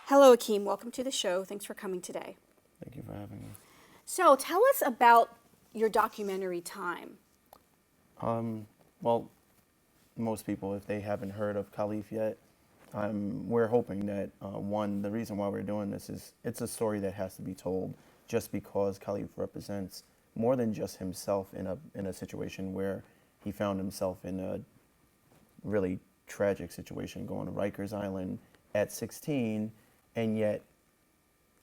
Hello, Akeem. Welcome to the show. Thanks for coming today. Thank you for having me. So, tell us about your documentary Time. Well, most people, if they haven't heard of Kalief yet, we're hoping that, one, the reason why we're doing this is it's a story that has to be told just because Kalief represents more than just himself in a situation where he found himself in a really tragic situation going to Rikers Island at 16 and yet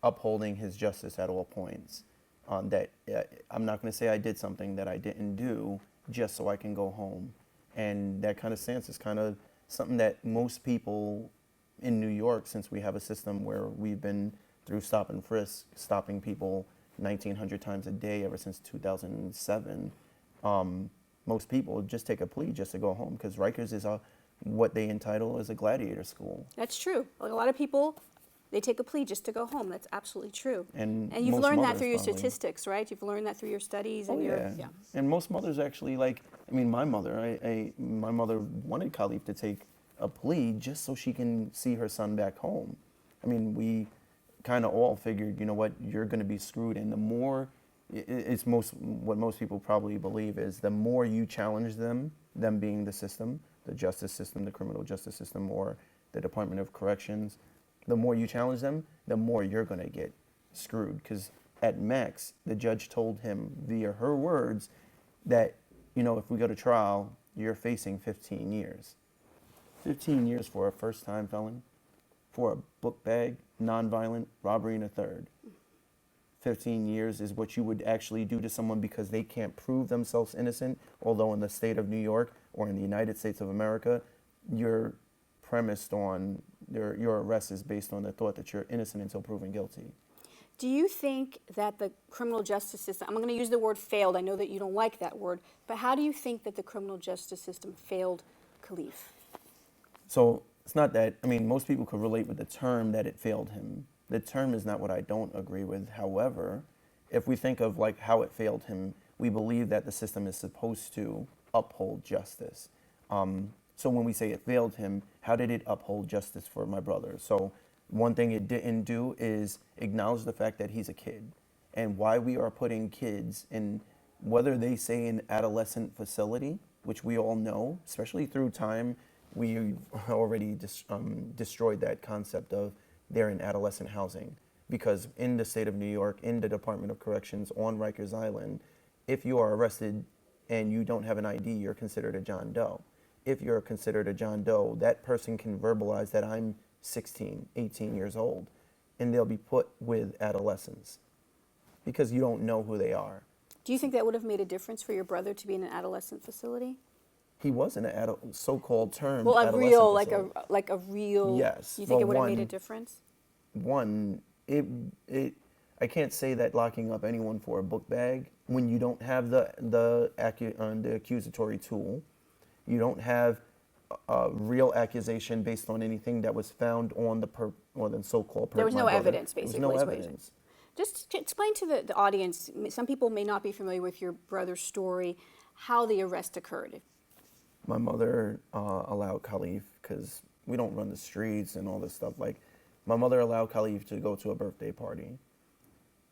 upholding his justice at all points. I'm not going to say I did something that I didn't do just so I can go home. And that kind of stance is kind of something that most people in New York, since we have a system where we've been through stop and frisk, stopping people 1,900 times a day ever since 2007, most people just take a plea just to go home because Rikers is what they entitle as a gladiator school. That's true. Like a lot of people, they take a plea just to go home. That's absolutely true. And you've learned that mothers through your probably. statistics, right? You've learned that through your studies and Yeah. And most mothers actually, my mother, my mother wanted Kalief to take a plea just so she can see her son back home. I mean, we kind of all figured, you know what, you're going to be screwed. And the more, what most people probably believe is the more you challenge them being the system, the justice system, the criminal justice system, or the Department of Corrections, the more you challenge them, the more you're going to get screwed. Because at max, the judge told him via her words that, if we go to trial, you're facing 15 years. 15 years for a first-time felon, for a book bag, nonviolent robbery in a third. 15 years is what you would actually do to someone because they can't prove themselves innocent, although in the state of New York or in the United States of America, you're premised on your arrest is based on the thought that you're innocent until proven guilty. Do you think that the criminal justice system, I'm going to use the word failed, I know that you don't like that word, but how do you think that the criminal justice system failed Kalief? So it's not that, most people could relate with the term that it failed him. The term is not what I don't agree with. However, if we think of how it failed him, we believe that the system is supposed to uphold justice. So when we say it failed him, how did it uphold justice for my brother? So one thing it didn't do is acknowledge the fact that he's a kid and why we are putting kids in, whether they say an adolescent facility, which we all know, especially through time, we already destroyed that concept of they're in adolescent housing. Because in the state of New York, in the Department of Corrections on Rikers Island, if you are arrested and you don't have an ID, you're considered a John Doe. If you're considered a John Doe, that person can verbalize that I'm 16, 18 years old, and they'll be put with adolescents because you don't know who they are. Do you think that would have made a difference for your brother to be in an adolescent facility? He was in a so-called term. Well, a adolescent real, facility. like a real. Yes. You think it would have made a difference? One, I can't say that locking up anyone for a book bag when you don't have the accusatory tool. You don't have a real accusation based on anything that was found on the so-called There was no evidence, basically. There was no evidence. Just to explain to the audience, some people may not be familiar with your brother's story, how the arrest occurred. My mother allowed Kalief, because we don't run the streets and all this stuff. My mother allowed Kalief to go to a birthday party.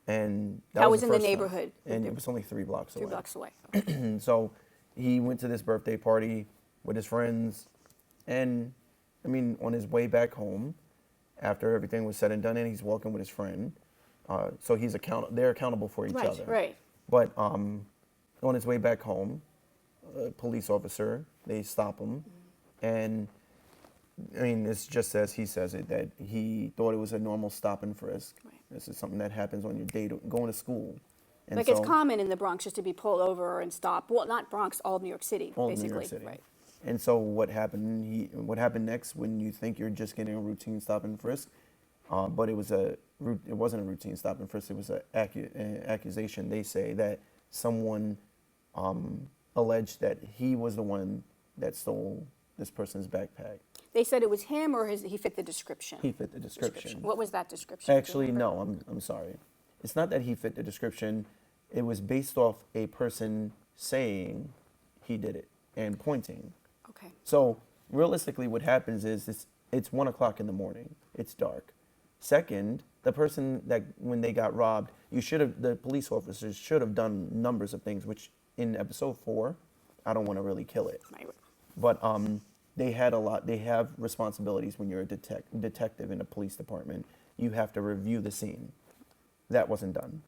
And that was in the neighborhood? And it was only 3 blocks away. 3 blocks away. Okay. So he went to this birthday party with his friends, and on his way back home, after everything was said and done, and he's walking with his friend, so they're accountable for each other. Right. But on his way back home, a police officer, they stop him, and it's just as he says it, that he thought it was a normal stop and frisk. Right. This is something that happens on your day going to school. And it's common in the Bronx just to be pulled over and stopped. Well, not Bronx, all of New York City, all basically. New York City. Right. And so what happened? What happened next when you think you're just getting a routine stop and frisk? But it wasn't a routine stop and frisk. It was an accusation. They say that someone alleged that he was the one that stole this person's backpack. They said it was him, or he fit the description? He fit the description. What was that description? Actually, no, I'm sorry. It's not that he fit the description. It was based off a person saying he did it and pointing. Okay. So realistically what happens is it's 1 o'clock in the morning. It's dark. Second, the person that when they got robbed, the police officers should have done numbers of things, which in episode 4, I don't want to really kill it. Right. But they have responsibilities when you're a detective in a police department. You have to review the scene. That wasn't done.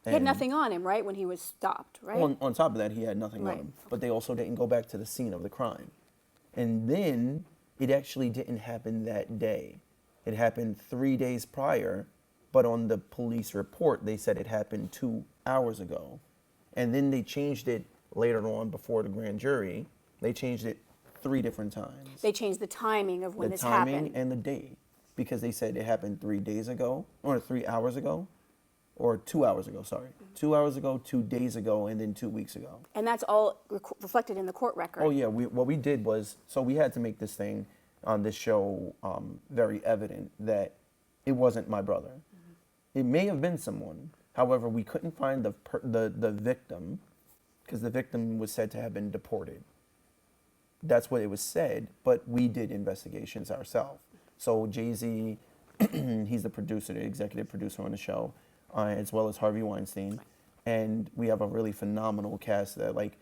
He had nothing on him, right, when he was stopped, right? On top of that, he had nothing on Right. him. But they also didn't go back to the scene of the crime. And then it actually didn't happen that day. It happened 3 days prior, but on the police report, they said it happened 2 hours ago. And then they changed it later on before the grand jury. They changed it 3 different times. They changed the timing of when The this timing happened. and the date. Because they said it happened 3 days ago, or 3 hours ago, or 2 hours ago, sorry. 2 hours ago, 2 days ago, and then 2 weeks ago. And that's all reflected in the court record. Oh yeah, what we did was, so we had to make this thing on this show very evident that it wasn't my brother. It may have been someone. However, we couldn't find the victim because the victim was said to have been deported. That's what it was said, but we did investigations ourselves. So Jay-Z, he's the producer, the executive producer on the show, as well as Harvey Weinstein. And we have a really phenomenal cast that like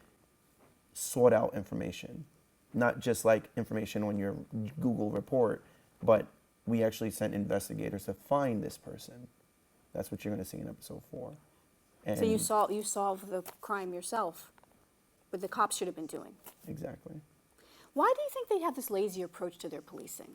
sought out information. Not just like information on your Google report, but we actually sent investigators to find this person. That's what you're going to see in episode 4. And So you solved the crime yourself, what the cops should have been doing. Exactly. Why do you think they have this lazy approach to their policing?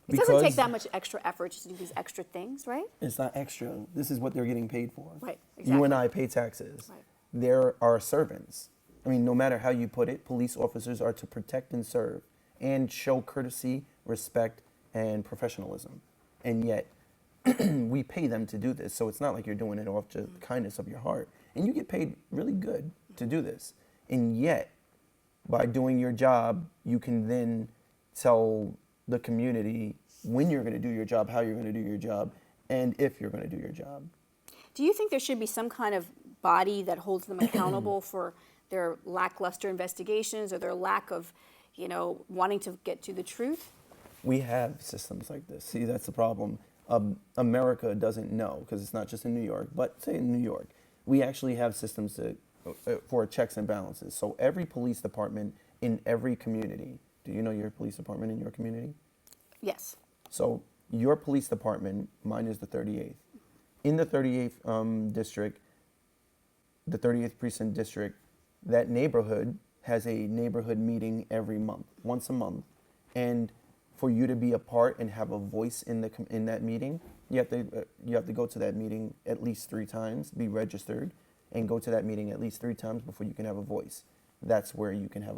It doesn't take that much extra effort to do these extra things, right? It's not extra. This is what they're getting paid for. Right, You and exactly. I pay taxes. Right. They're our servants. I mean, no matter how you put it, police officers are to protect and serve and show courtesy, respect, and professionalism. And yet, we pay them to do this. So it's not like you're doing it off just the kindness of your heart. And you get paid really good to do this. And yet, by doing your job, you can then tell the community when you're going to do your job, how you're going to do your job, and if you're going to do your job. Do you think there should be some kind of body that holds them accountable for their lackluster investigations or their lack of, wanting to get to the truth? We have systems like this. See, that's the problem. America doesn't know, because it's not just in New York, but say in New York, we actually have systems for checks and balances. So every police department in every community, do you know your police department in your community? Yes. So your police department, mine is the 38th. In the 38th district, the 38th precinct district, that neighborhood has a neighborhood meeting every month, once a month. And for you to be a part and have a voice in that meeting, you have to go to that meeting at least 3 times, be registered, and go to that meeting at least 3 times before you can have a voice. That's where you can have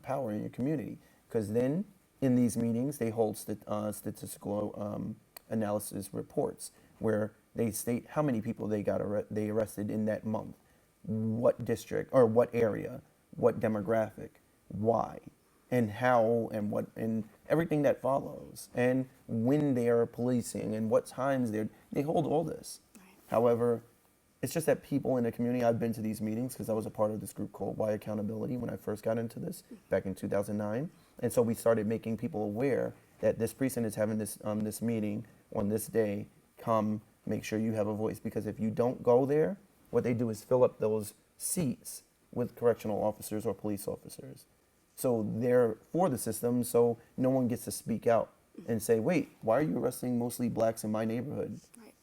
power in your community. Because then, in these meetings, they hold statistical analysis reports where they state how many people they arrested in that month, what district or what area, what demographic, why, and how, and what, and everything that follows, and when they are policing and what times they hold all this. Right. However, it's just that people in the community, I've been to these meetings because I was a part of this group called Why Accountability when I first got into this back in 2009. And so we started making people aware that this precinct is having this meeting on this day. Come, make sure you have a voice, because if you don't go there, what they do is fill up those seats with correctional officers or police officers. So they're for the system, so no one gets to speak out and say, wait, why are you arresting mostly blacks in my neighborhood? Right.